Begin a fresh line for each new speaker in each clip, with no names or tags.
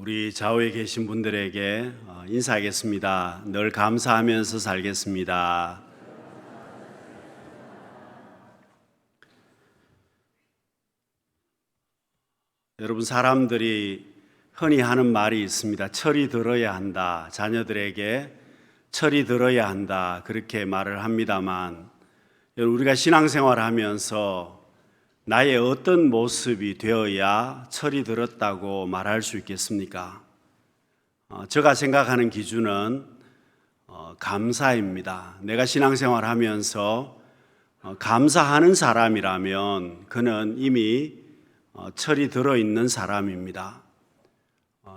우리 좌우에 계신 분들에게 인사하겠습니다. 늘 감사하면서 살겠습니다. 여러분, 사람들이 흔히 하는 말이 있습니다. 철이 들어야 한다. 자녀들에게 철이 들어야 한다. 그렇게 말을 합니다만, 우리가 신앙생활을 하면서 나의 어떤 모습이 되어야 철이 들었다고 말할 수 있겠습니까? 제가 생각하는 기준은 감사입니다. 내가 신앙생활을 하면서 감사하는 사람이라면 그는 이미 철이 들어있는 사람입니다.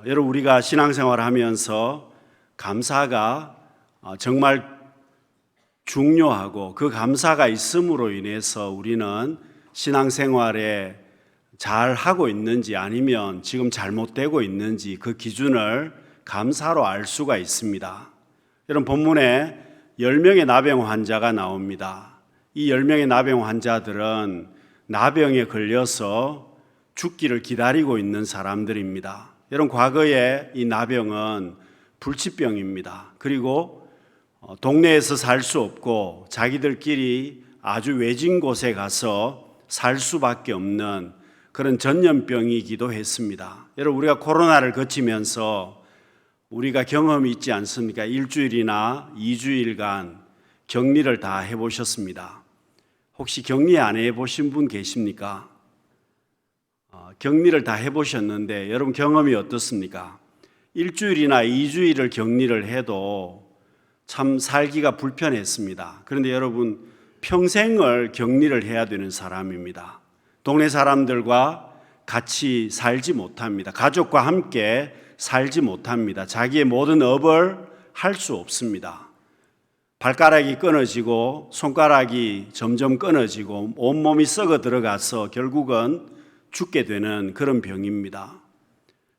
여러분, 우리가 신앙생활을 하면서 감사가 정말 중요하고 그 감사가 있음으로 인해서 우리는 신앙생활에 잘 하고 있는지 아니면 지금 잘못되고 있는지 그 기준을 감사로 알 수가 있습니다. 여러분, 본문에 10명의 나병 환자가 나옵니다. 이 10명의 나병 환자들은 나병에 걸려서 죽기를 기다리고 있는 사람들입니다. 여러분, 과거에 이 나병은 불치병입니다. 그리고 동네에서 살 수 없고 자기들끼리 아주 외진 곳에 가서 살 수밖에 없는 그런 전염병이기도 했습니다. 여러분, 우리가 코로나를 거치면서 우리가 경험이 있지 않습니까? 일주일이나 2주일간 격리를 다 해보셨습니다. 혹시 격리 안 해보신 분 계십니까? 격리를 다 해보셨는데 여러분, 경험이 어떻습니까? 일주일이나 2주일을 격리를 해도 참 살기가 불편했습니다. 그런데 여러분, 평생을 격리를 해야 되는 사람입니다. 동네 사람들과 같이 살지 못합니다. 가족과 함께 살지 못합니다. 자기의 모든 업을 할 수 없습니다. 발가락이 끊어지고 손가락이 점점 끊어지고 온몸이 썩어 들어가서 결국은 죽게 되는 그런 병입니다.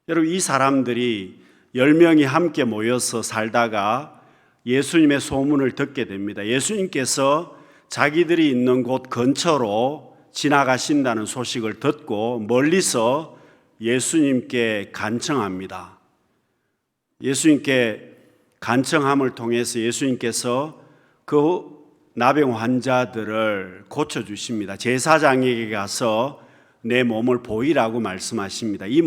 여러분, 이 사람들이 10명이 함께 모여서 살다가 예수님의 소문을 듣게 됩니다. 예수님께서 자기들이 있는 곳 근처로 지나가신다는 소식을 듣고 멀리서 예수님께 간청합니다. 예수님께 간청함을 통해서 예수님께서 그 나병 환자들을 고쳐주십니다. 제사장에게 가서 내 몸을 보이라고 말씀하십니다. 이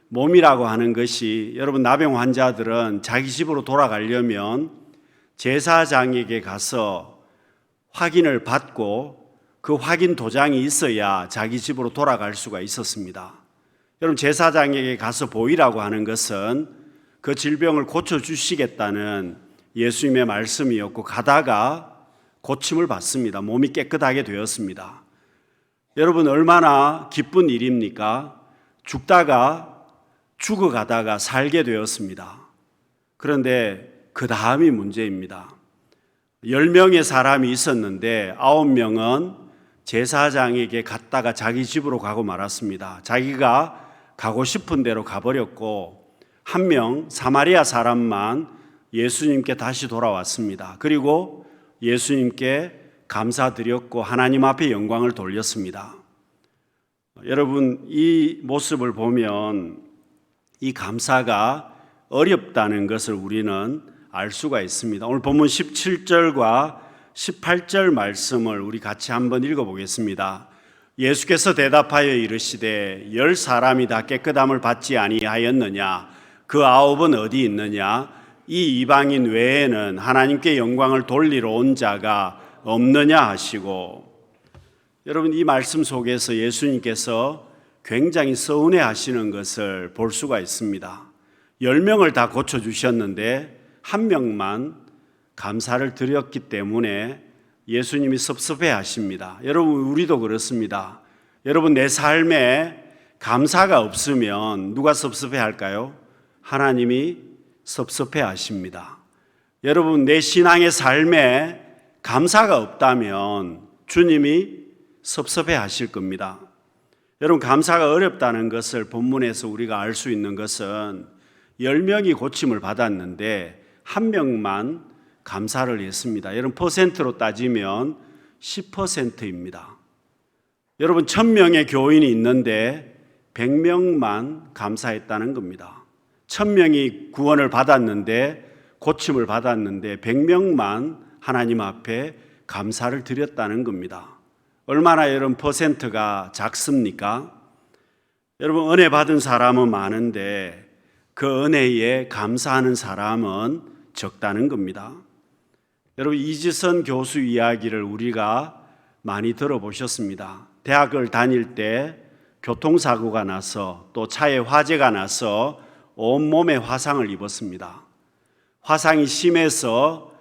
몸이라고 하는 것이, 여러분, 나병 환자들은 자기 집으로 돌아가려면 제사장에게 가서 확인을 받고 그 확인 도장이 있어야 자기 집으로 돌아갈 수가 있었습니다. 여러분, 제사장에게 가서 보이라고 하는 것은 그 질병을 고쳐주시겠다는 예수님의 말씀이었고, 가다가 고침을 받습니다. 몸이 깨끗하게 되었습니다. 여러분, 얼마나 기쁜 일입니까? 죽어가다가 살게 되었습니다. 그런데 그 다음이 문제입니다. 10명의 사람이 있었는데 9명은 제사장에게 갔다가 자기 집으로 가고 말았습니다. 자기가 가고 싶은 대로 가버렸고, 1명 사마리아 사람만 예수님께 다시 돌아왔습니다. 그리고 예수님께 감사드렸고 하나님 앞에 영광을 돌렸습니다. 여러분, 이 모습을 보면 이 감사가 어렵다는 것을 우리는 알 수가 있습니다. 오늘 본문 17절과 18절 말씀을 우리 같이 한번 읽어보겠습니다. 예수께서 대답하여 이르시되 10사람이 다 깨끗함을 받지 아니하였느냐? 그 9은 어디 있느냐? 이 이방인 외에는 하나님께 영광을 돌리러 온 자가 없느냐 하시고. 여러분, 이 말씀 속에서 예수님께서 굉장히 서운해 하시는 것을 볼 수가 있습니다. 10명을 다 고쳐주셨는데 1명만 감사를 드렸기 때문에 예수님이 섭섭해 하십니다. 여러분, 우리도 그렇습니다. 여러분, 내 삶에 감사가 없으면 누가 섭섭해 할까요? 하나님이 섭섭해 하십니다. 여러분, 내 신앙의 삶에 감사가 없다면 주님이 섭섭해 하실 겁니다. 여러분, 감사가 어렵다는 것을 본문에서 우리가 알 수 있는 것은 10명이 고침을 받았는데 1명만 감사를 했습니다. 여러분, 퍼센트로 따지면 10%입니다. 여러분, 1000명의 교인이 있는데 100명만 감사했다는 겁니다. 1000명이 구원을 받았는데, 고침을 받았는데 100명만 하나님 앞에 감사를 드렸다는 겁니다. 얼마나 여러분 퍼센트가 작습니까? 여러분 은혜 받은 사람은 많은데 그 은혜에 감사하는 사람은 적다는 겁니다. 여러분 이지선 교수 이야기를 우리가 많이 들어보셨습니다. 대학을 다닐 때 교통사고가 나서 또 차에 화재가 나서 온몸에 화상을 입었습니다. 화상이 심해서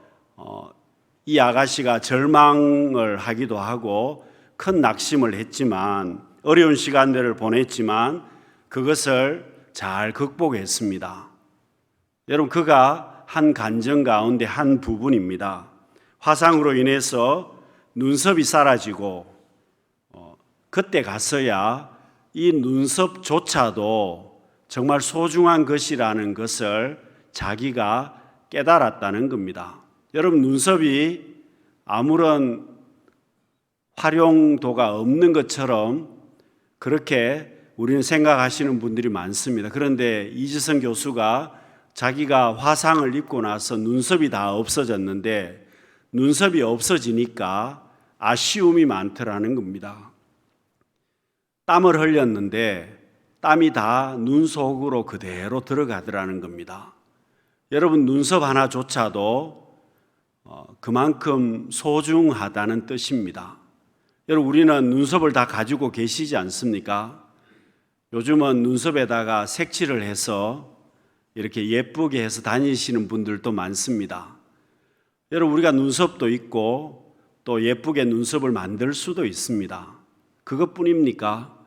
이 아가씨가 절망을 하기도 하고 큰 낙심을 했지만, 어려운 시간들을 보냈지만 그것을 잘 극복했습니다. 여러분 그가 한 간증 가운데 한 부분입니다. 화상으로 인해서 눈썹이 사라지고 그때 가서야 이 눈썹조차도 정말 소중한 것이라는 것을 자기가 깨달았다는 겁니다. 여러분 눈썹이 아무런 활용도가 없는 것처럼 그렇게 우리는 생각하시는 분들이 많습니다. 그런데 이지선 교수가 자기가 화상을 입고 나서 눈썹이 다 없어졌는데, 눈썹이 없어지니까 아쉬움이 많더라는 겁니다. 땀을 흘렸는데 땀이 다 눈 속으로 그대로 들어가더라는 겁니다. 여러분 눈썹 하나조차도 그만큼 소중하다는 뜻입니다. 여러분 우리는 눈썹을 다 가지고 계시지 않습니까? 요즘은 눈썹에다가 색칠을 해서 이렇게 예쁘게 해서 다니시는 분들도 많습니다. 여러분 우리가 눈썹도 있고 또 예쁘게 눈썹을 만들 수도 있습니다. 그것뿐입니까?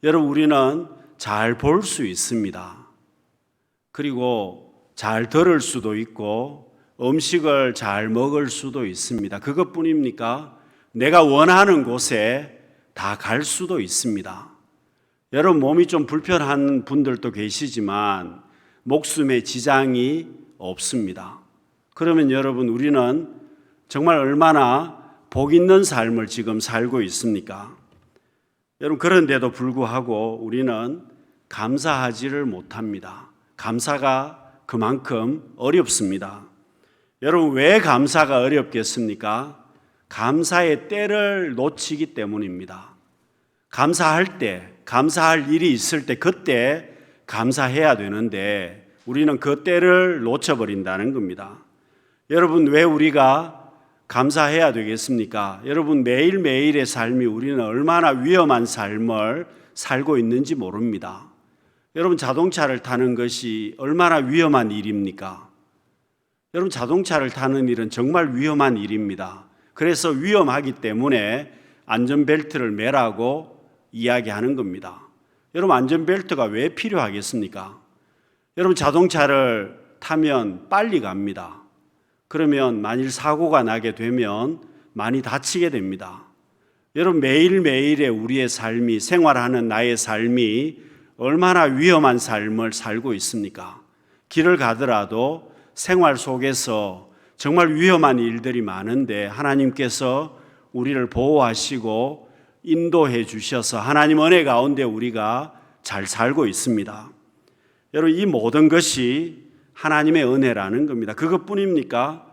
여러분 우리는 잘 볼 수 있습니다. 그리고 잘 들을 수도 있고 음식을 잘 먹을 수도 있습니다. 그것뿐입니까? 내가 원하는 곳에 다 갈 수도 있습니다. 여러분 몸이 좀 불편한 분들도 계시지만 목숨에 지장이 없습니다. 그러면 여러분 우리는 정말 얼마나 복 있는 삶을 지금 살고 있습니까? 여러분 그런데도 불구하고 우리는 감사하지를 못합니다. 감사가 그만큼 어렵습니다. 여러분 왜 감사가 어렵겠습니까? 감사의 때를 놓치기 때문입니다. 감사할 때, 감사할 일이 있을 때 그때 감사해야 되는데 우리는 그 때를 놓쳐버린다는 겁니다. 여러분 왜 우리가 감사해야 되겠습니까? 여러분 매일매일의 삶이 우리는 얼마나 위험한 삶을 살고 있는지 모릅니다. 여러분 자동차를 타는 것이 얼마나 위험한 일입니까? 여러분 자동차를 타는 일은 정말 위험한 일입니다. 그래서 위험하기 때문에 안전벨트를 매라고 이야기하는 겁니다. 여러분 안전벨트가 왜 필요하겠습니까? 여러분 자동차를 타면 빨리 갑니다. 그러면 만일 사고가 나게 되면 많이 다치게 됩니다. 여러분 매일매일의 우리의 삶이, 생활하는 나의 삶이 얼마나 위험한 삶을 살고 있습니까? 길을 가더라도 생활 속에서 정말 위험한 일들이 많은데 하나님께서 우리를 보호하시고 인도해 주셔서 하나님 은혜 가운데 우리가 잘 살고 있습니다. 여러분 이 모든 것이 하나님의 은혜라는 겁니다. 그것뿐입니까?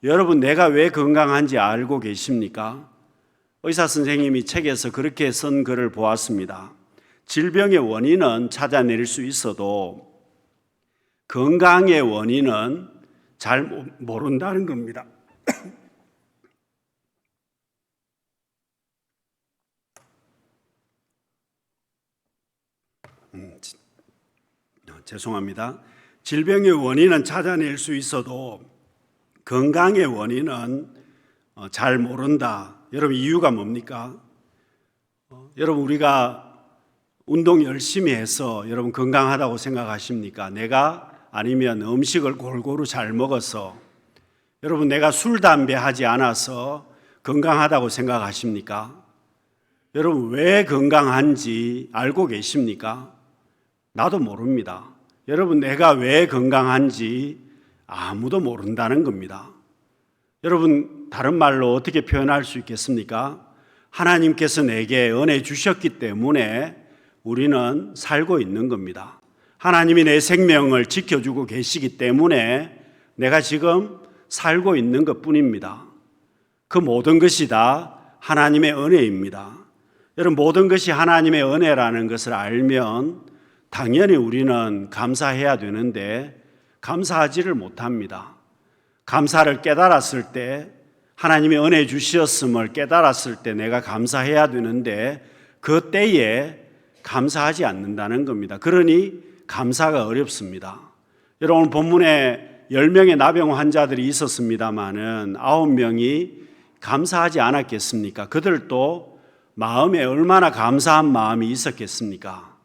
여러분 내가 왜 건강한지 알고 계십니까? 의사 선생님이 책에서 그렇게 쓴 글을 보았습니다. 질병의 원인은 찾아낼 수 있어도 건강의 원인은 잘 모른다는 겁니다. 죄송합니다. 질병의 원인은 찾아낼 수 있어도 건강의 원인은 잘 모른다. 여러분 이유가 뭡니까? 여러분 우리가 운동 열심히 해서 여러분 건강하다고 생각하십니까? 내가 아니면 음식을 골고루 잘 먹어서, 여러분 내가 술, 담배 하지 않아서 건강하다고 생각하십니까? 여러분 왜 건강한지 알고 계십니까? 나도 모릅니다. 여러분 내가 왜 건강한지 아무도 모른다는 겁니다. 여러분 다른 말로 어떻게 표현할 수 있겠습니까? 하나님께서 내게 은혜 주셨기 때문에 우리는 살고 있는 겁니다. 하나님이 내 생명을 지켜주고 계시기 때문에 내가 지금 살고 있는 것뿐입니다. 그 모든 것이 다 하나님의 은혜입니다. 여러분, 모든 것이 하나님의 은혜라는 것을 알면 당연히 우리는 감사해야 되는데 감사하지를 못합니다. 감사를 깨달았을 때, 하나님의 은혜 주셨음을 깨달았을 때 내가 감사해야 되는데 그 때에 감사하지 않는다는 겁니다. 그러니 감사가 어렵습니다. 여러분, 본문에 10명의 나병 환자들이 있었습니다마는 9명이 감사하지 않았겠습니까? 그들도 마음에 얼마나 감사한 마음이 있었겠습니까?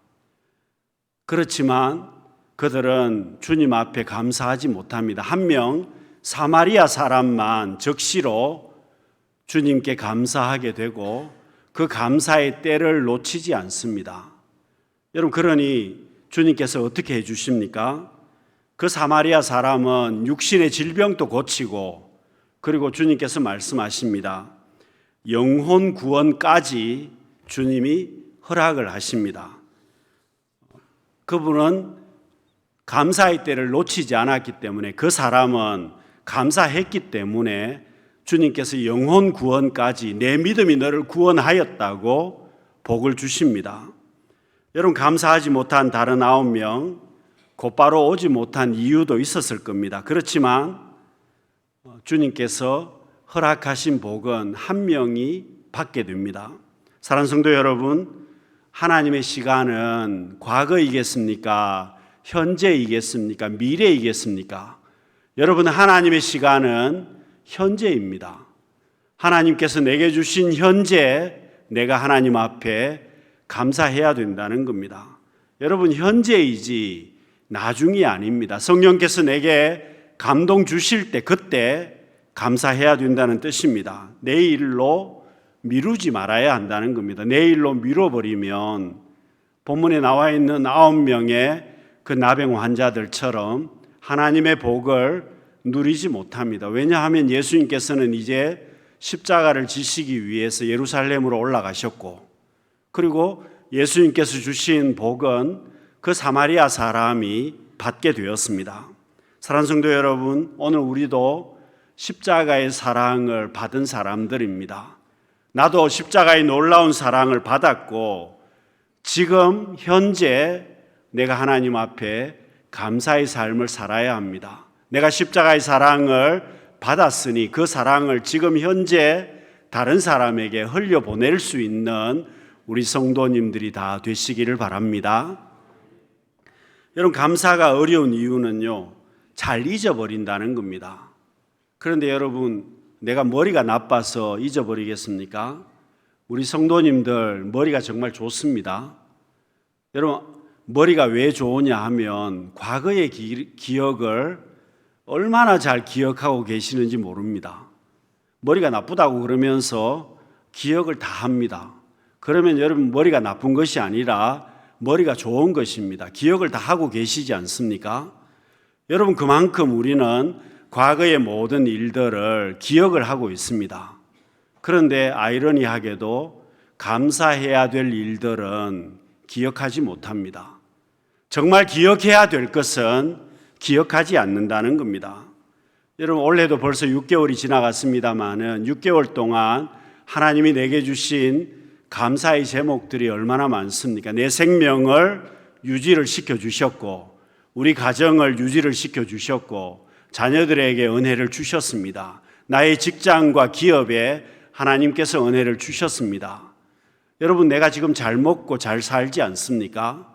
그렇지만 그들은 주님 앞에 감사하지 못합니다. 한 명 사마리아 사람만 적시로 주님께 감사하게 되고 그 감사의 때를 놓치지 않습니다. 여러분, 그러니 주님께서 어떻게 해주십니까? 그 사마리아 사람은 육신의 질병도 고치고, 그리고 주님께서 말씀하십니다. 영혼 구원까지 주님이 허락을 하십니다. 그분은 감사의 때를 놓치지 않았기 때문에, 그 사람은 감사했기 때문에 주님께서 영혼 구원까지, 내 믿음이 너를 구원하였다고 복을 주십니다. 여러분, 감사하지 못한 다른 9명, 곧바로 오지 못한 이유도 있었을 겁니다. 그렇지만 주님께서 허락하신 복은 한 명이 받게 됩니다. 사랑하는 성도 여러분, 하나님의 시간은 과거이겠습니까? 현재이겠습니까? 미래이겠습니까? 여러분, 하나님의 시간은 현재입니다. 하나님께서 내게 주신 현재, 내가 하나님 앞에 감사해야 된다는 겁니다. 여러분, 현재이지 나중이 아닙니다. 성령께서 내게 감동 주실 때, 그때 감사해야 된다는 뜻입니다. 내일로 미루지 말아야 한다는 겁니다. 내일로 미뤄버리면 본문에 나와 있는 9명의 그 나병 환자들처럼 하나님의 복을 누리지 못합니다. 왜냐하면 예수님께서는 이제 십자가를 지시기 위해서 예루살렘으로 올라가셨고, 그리고 예수님께서 주신 복은 그 사마리아 사람이 받게 되었습니다. 사랑하는 성도 여러분, 오늘 우리도 십자가의 사랑을 받은 사람들입니다. 나도 십자가의 놀라운 사랑을 받았고, 지금 현재 내가 하나님 앞에 감사의 삶을 살아야 합니다. 내가 십자가의 사랑을 받았으니 그 사랑을 지금 현재 다른 사람에게 흘려보낼 수 있는 우리 성도님들이 다 되시기를 바랍니다. 여러분, 감사가 어려운 이유는요, 잘 잊어버린다는 겁니다. 그런데 여러분, 내가 머리가 나빠서 잊어버리겠습니까? 우리 성도님들 머리가 정말 좋습니다. 여러분, 머리가 왜 좋으냐 하면 과거의 기억을 얼마나 잘 기억하고 계시는지 모릅니다. 머리가 나쁘다고 그러면서 기억을 다 합니다. 그러면 여러분, 머리가 나쁜 것이 아니라 머리가 좋은 것입니다. 기억을 다 하고 계시지 않습니까? 여러분, 그만큼 우리는 과거의 모든 일들을 기억을 하고 있습니다. 그런데 아이러니하게도 감사해야 될 일들은 기억하지 못합니다. 정말 기억해야 될 것은 기억하지 않는다는 겁니다. 여러분, 올해도 벌써 6개월이 지나갔습니다마는 6개월 동안 하나님이 내게 주신 감사의 제목들이 얼마나 많습니까? 내 생명을 유지를 시켜주셨고, 우리 가정을 유지를 시켜주셨고, 자녀들에게 은혜를 주셨습니다. 나의 직장과 기업에 하나님께서 은혜를 주셨습니다. 여러분, 내가 지금 잘 먹고 잘 살지 않습니까?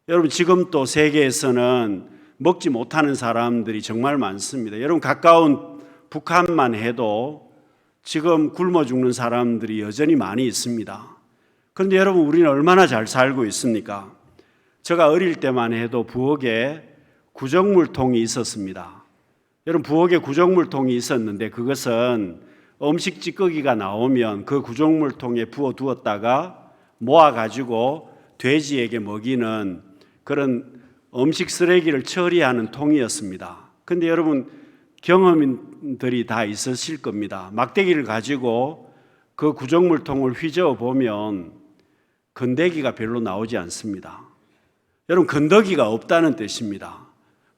여러분, 지금 또 세계에서는 먹지 못하는 사람들이 정말 많습니다. 여러분, 가까운 북한만 해도 지금 굶어 죽는 사람들이 여전히 많이 있습니다. 그런데 여러분, 우리는 얼마나 잘 살고 있습니까? 제가 어릴 때만 해도 부엌에 구정물통이 있었습니다. 여러분, 부엌에 구정물통이 있었는데 그것은 음식 찌꺼기가 나오면 그 구정물통에 부어 두었다가 모아가지고 돼지에게 먹이는 그런 음식 쓰레기를 처리하는 통이었습니다. 그런데 여러분, 경험인들이 다 있으실 겁니다. 막대기를 가지고 그 구정물통을 휘저어 보면 건더기가 별로 나오지 않습니다. 여러분, 건더기가 없다는 뜻입니다.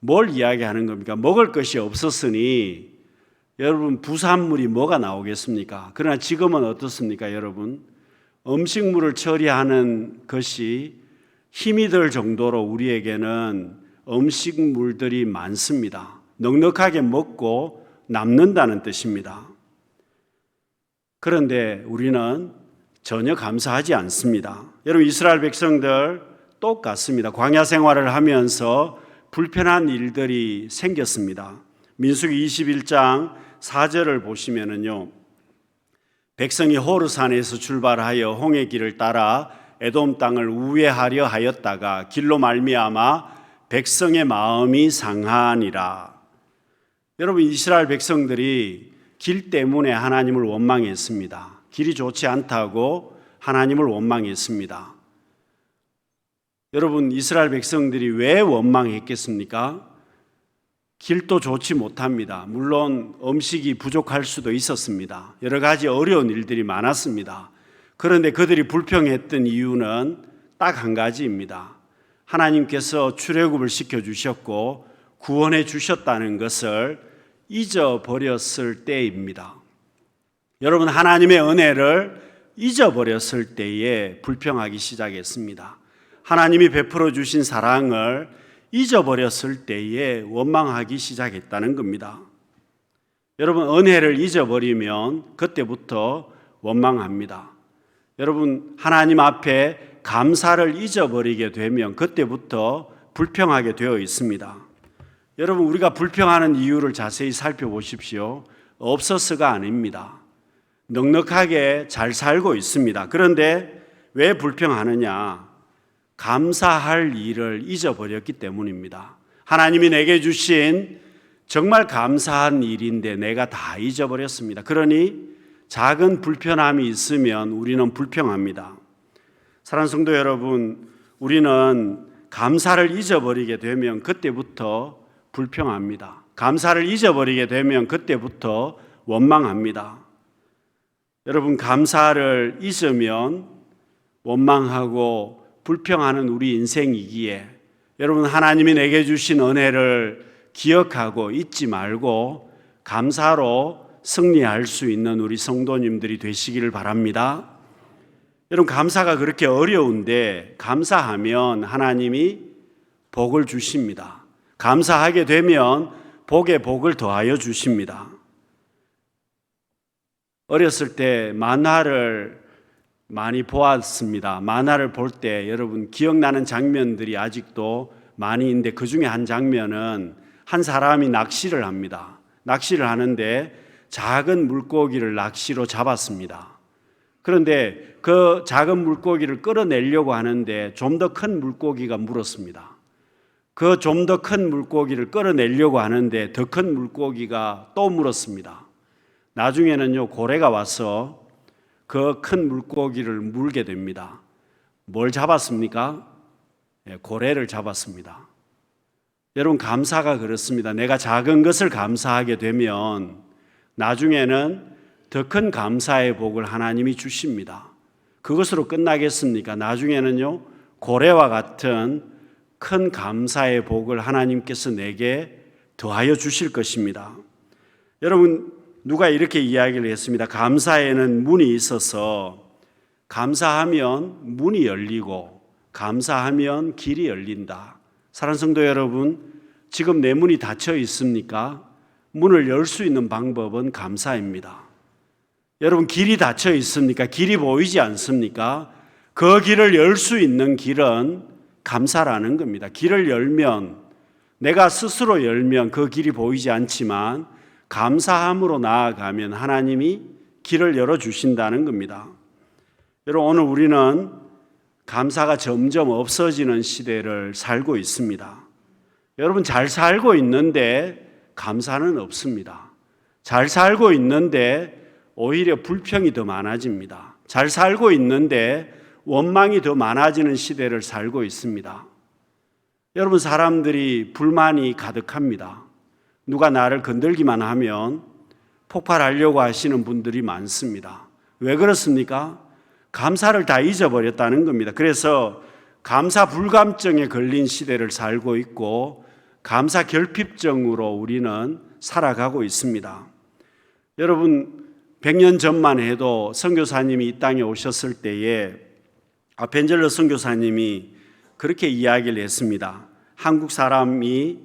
뭘 이야기하는 겁니까? 먹을 것이 없었으니 여러분, 부산물이 뭐가 나오겠습니까? 그러나 지금은 어떻습니까, 여러분? 음식물을 처리하는 것이 힘이 들 정도로 우리에게는 음식물들이 많습니다. 넉넉하게 먹고 남는다는 뜻입니다. 그런데 우리는 전혀 감사하지 않습니다. 여러분, 이스라엘 백성들 똑같습니다. 광야 생활을 하면서 불편한 일들이 생겼습니다. 민수기 21장 4절을 보시면은요, 백성이 호르산에서 출발하여 홍해 길을 따라 에돔 땅을 우회하려 하였다가 길로 말미암아 백성의 마음이 상하니라. 여러분, 이스라엘 백성들이 길 때문에 하나님을 원망했습니다. 길이 좋지 않다고 하나님을 원망했습니다. 여러분, 이스라엘 백성들이 왜 원망했겠습니까? 길도 좋지 못합니다. 물론 음식이 부족할 수도 있었습니다. 여러 가지 어려운 일들이 많았습니다. 그런데 그들이 불평했던 이유는 딱 한 가지입니다. 하나님께서 출애굽을 시켜주셨고 구원해 주셨다는 것을 잊어버렸을 때입니다. 여러분, 하나님의 은혜를 잊어버렸을 때에 불평하기 시작했습니다. 하나님이 베풀어 주신 사랑을 잊어버렸을 때에 원망하기 시작했다는 겁니다. 여러분, 은혜를 잊어버리면 그때부터 원망합니다. 여러분, 하나님 앞에 감사를 잊어버리게 되면 그때부터 불평하게 되어 있습니다. 여러분, 우리가 불평하는 이유를 자세히 살펴보십시오. 없어서가 아닙니다. 넉넉하게 잘 살고 있습니다. 그런데 왜 불평하느냐? 감사할 일을 잊어버렸기 때문입니다. 하나님이 내게 주신 정말 감사한 일인데 내가 다 잊어버렸습니다. 그러니 작은 불편함이 있으면 우리는 불평합니다. 사랑하는 성도 여러분, 우리는 감사를 잊어버리게 되면 그때부터 불평합니다. 감사를 잊어버리게 되면 그때부터 원망합니다. 여러분, 감사를 잊으면 원망하고 불평하는 우리 인생이기에 여러분, 하나님이 내게 주신 은혜를 기억하고 잊지 말고 감사로 승리할 수 있는 우리 성도님들이 되시기를 바랍니다. 여러분, 감사가 그렇게 어려운데 감사하면 하나님이 복을 주십니다. 감사하게 되면 복에 복을 더하여 주십니다. 어렸을 때 만화를 많이 보았습니다. 만화를 볼 때 여러분 기억나는 장면들이 아직도 많이 있는데 그 중에 한 장면은 한 사람이 낚시를 합니다. 낚시를 하는데 작은 물고기를 낚시로 잡았습니다. 그런데 그 작은 물고기를 끌어내려고 하는데 좀 더 큰 물고기가 물었습니다. 그 좀 더 큰 물고기를 끌어내려고 하는데 더 큰 물고기가 또 물었습니다. 나중에는요, 고래가 와서 그 큰 물고기를 물게 됩니다. 뭘 잡았습니까? 고래를 잡았습니다. 여러분, 감사가 그렇습니다. 내가 작은 것을 감사하게 되면 나중에는 더 큰 감사의 복을 하나님이 주십니다. 그것으로 끝나겠습니까? 나중에는요, 고래와 같은 큰 감사의 복을 하나님께서 내게 더하여 주실 것입니다. 여러분, 누가 이렇게 이야기를 했습니다. 감사에는 문이 있어서 감사하면 문이 열리고 감사하면 길이 열린다. 사랑하는 성도 여러분, 지금 내 문이 닫혀 있습니까? 문을 열 수 있는 방법은 감사입니다. 여러분, 길이 닫혀 있습니까? 길이 보이지 않습니까? 그 길을 열 수 있는 길은 감사라는 겁니다. 길을 열면, 내가 스스로 열면 그 길이 보이지 않지만 감사함으로 나아가면 하나님이 길을 열어주신다는 겁니다. 여러분, 오늘 우리는 감사가 점점 없어지는 시대를 살고 있습니다. 여러분, 잘 살고 있는데 감사는 없습니다. 잘 살고 있는데 오히려 불평이 더 많아집니다. 잘 살고 있는데 원망이 더 많아지는 시대를 살고 있습니다. 여러분, 사람들이 불만이 가득합니다. 누가 나를 건들기만 하면 폭발하려고 하시는 분들이 많습니다. 왜 그렇습니까? 감사를 다 잊어버렸다는 겁니다. 그래서 감사 불감증에 걸린 시대를 살고 있고 감사 결핍증으로 우리는 살아가고 있습니다. 여러분, 100년 전만 해도 선교사님이 이 땅에 오셨을 때에 벤젤러 선교사님이 그렇게 이야기를 했습니다. 한국 사람이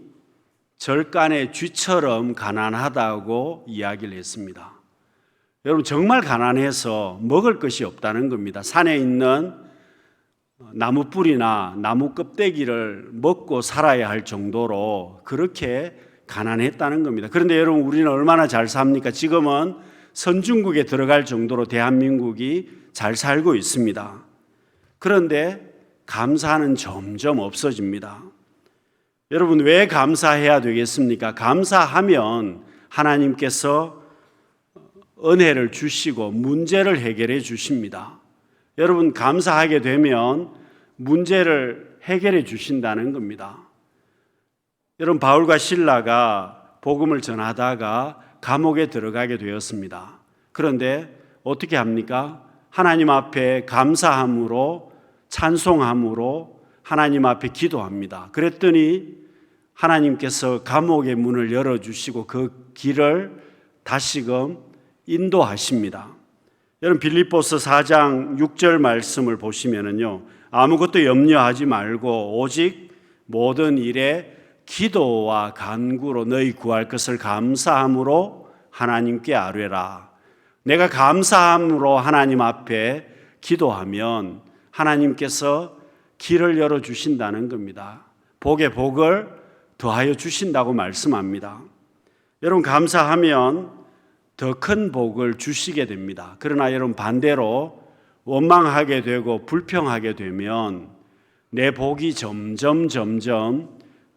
절간의 쥐처럼 가난하다고 이야기를 했습니다. 여러분, 정말 가난해서 먹을 것이 없다는 겁니다. 산에 있는 나무 뿌리나 나무 껍데기를 먹고 살아야 할 정도로 그렇게 가난했다는 겁니다. 그런데 여러분, 우리는 얼마나 잘 삽니까? 지금은 선진국에 들어갈 정도로 대한민국이 잘 살고 있습니다. 그런데 감사는 점점 없어집니다. 여러분, 왜 감사해야 되겠습니까? 감사하면 하나님께서 은혜를 주시고 문제를 해결해 주십니다. 여러분, 감사하게 되면 문제를 해결해 주신다는 겁니다. 여러분, 바울과 실라가 복음을 전하다가 감옥에 들어가게 되었습니다. 그런데 어떻게 합니까? 하나님 앞에 감사함으로, 찬송함으로 하나님 앞에 기도합니다. 그랬더니 하나님께서 감옥의 문을 열어주시고 그 길을 다시금 인도하십니다. 여러분, 빌립보서 4장 6절 말씀을 보시면은요, 아무것도 염려하지 말고 오직 모든 일에 기도와 간구로 너희 구할 것을 감사함으로 하나님께 아뢰라. 내가 감사함으로 하나님 앞에 기도하면 하나님께서 길을 열어주신다는 겁니다. 복에 복을 더하여 주신다고 말씀합니다. 여러분, 감사하면 더 큰 복을 주시게 됩니다. 그러나 여러분, 반대로 원망하게 되고 불평하게 되면 내 복이 점점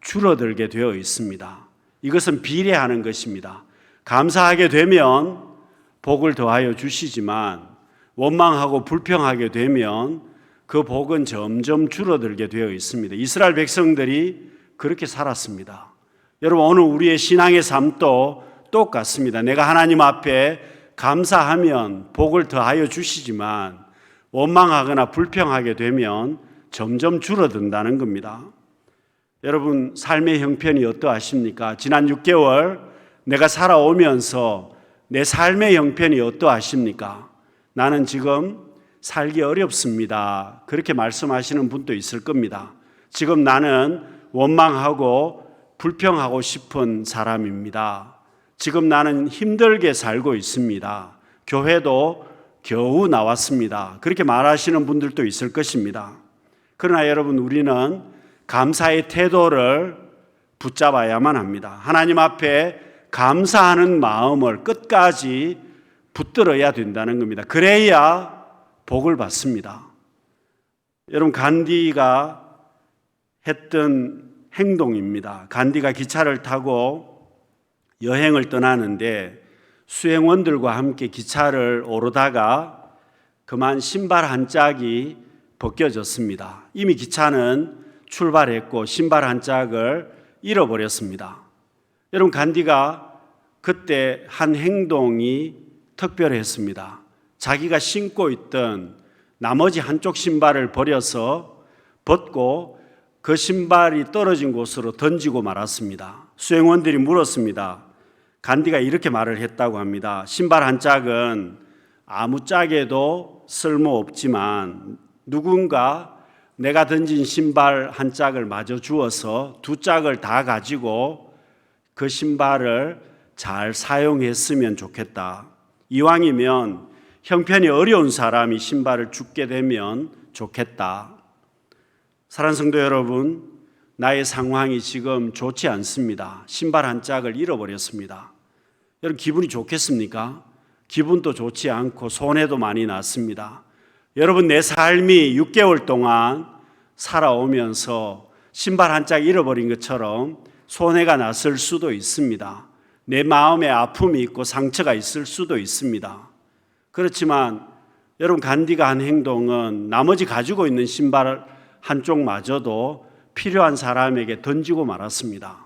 줄어들게 되어 있습니다. 이것은 비례하는 것입니다. 감사하게 되면 복을 더하여 주시지만 원망하고 불평하게 되면 그 복은 점점 줄어들게 되어 있습니다. 이스라엘 백성들이 그렇게 살았습니다. 여러분, 오늘 우리의 신앙의 삶도 똑같습니다. 내가 하나님 앞에 감사하면 복을 더하여 주시지만 원망하거나 불평하게 되면 점점 줄어든다는 겁니다. 여러분, 삶의 형편이 어떠하십니까? 지난 6개월 내가 살아오면서 내 삶의 형편이 어떠하십니까? 나는 지금 살기 어렵습니다. 그렇게 말씀하시는 분도 있을 겁니다. 지금 나는 원망하고 불평하고 싶은 사람입니다. 지금 나는 힘들게 살고 있습니다. 교회도 겨우 나왔습니다. 그렇게 말하시는 분들도 있을 것입니다. 그러나 여러분, 우리는 감사의 태도를 붙잡아야만 합니다. 하나님 앞에 감사하는 마음을 끝까지 붙들어야 된다는 겁니다. 그래야 복을 받습니다. 여러분, 간디가 했던 행동입니다. 간디가 기차를 타고 여행을 떠나는데 수행원들과 함께 기차를 오르다가 그만 신발 한 짝이 벗겨졌습니다. 이미 기차는 출발했고 신발 한 짝을 잃어버렸습니다. 여러분, 간디가 그때 한 행동이 특별했습니다. 자기가 신고 있던 나머지 한쪽 신발을 벗고 그 신발이 떨어진 곳으로 던지고 말았습니다. 수행원들이 물었습니다. 간디가 이렇게 말을 했다고 합니다. 신발 한 짝은 아무 짝에도 쓸모없지만 누군가 내가 던진 신발 한 짝을 마저 주어서 두 짝을 다 가지고 그 신발을 잘 사용했으면 좋겠다. 이왕이면 형편이 어려운 사람이 신발을 줍게 되면 좋겠다. 사랑하는 성도 여러분, 나의 상황이 지금 좋지 않습니다. 신발 한 짝을 잃어버렸습니다. 여러분, 기분이 좋겠습니까? 기분도 좋지 않고 손해도 많이 났습니다. 여러분, 내 삶이 6개월 동안 살아오면서 신발 한 짝 잃어버린 것처럼 손해가 났을 수도 있습니다. 내 마음에 아픔이 있고 상처가 있을 수도 있습니다. 그렇지만 여러분, 간디가 한 행동은 나머지 가지고 있는 신발 한쪽마저도 필요한 사람에게 던지고 말았습니다.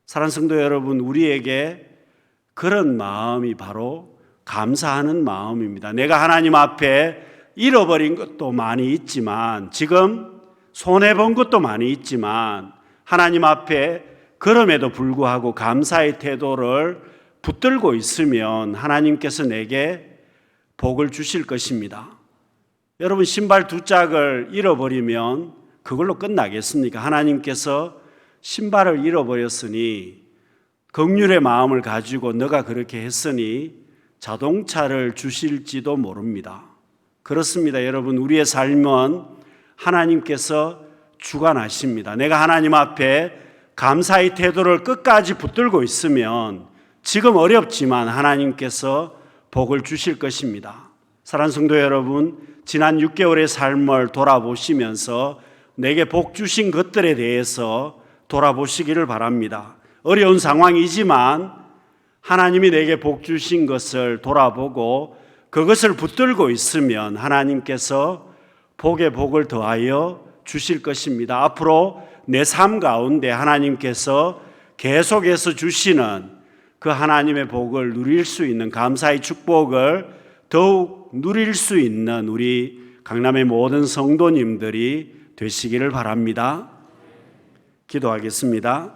사랑하는 성도 여러분, 우리에게 그런 마음이 바로 감사하는 마음입니다. 내가 하나님 앞에 잃어버린 것도 많이 있지만, 지금 손해본 것도 많이 있지만, 하나님 앞에 그럼에도 불구하고 감사의 태도를 붙들고 있으면 하나님께서 내게 복을 주실 것입니다. 여러분, 신발 두 짝을 잃어버리면 그걸로 끝나겠습니까? 하나님께서 신발을 잃어버렸으니 긍휼의 마음을 가지고 너가 그렇게 했으니 자동차를 주실지도 모릅니다. 그렇습니다. 여러분, 우리의 삶은 하나님께서 주관하십니다. 내가 하나님 앞에 감사의 태도를 끝까지 붙들고 있으면 지금 어렵지만 하나님께서 복을 주실 것입니다. 사랑하는 성도 여러분, 지난 6개월의 삶을 돌아보시면서 내게 복 주신 것들에 대해서 돌아보시기를 바랍니다. 어려운 상황이지만 하나님이 내게 복 주신 것을 돌아보고 그것을 붙들고 있으면 하나님께서 복에 복을 더하여 주실 것입니다. 앞으로 내 삶 가운데 하나님께서 계속해서 주시는 그 하나님의 복을 누릴 수 있는, 감사의 축복을 더욱 누릴 수 있는 우리 강남의 모든 성도님들이 되시기를 바랍니다. 기도하겠습니다.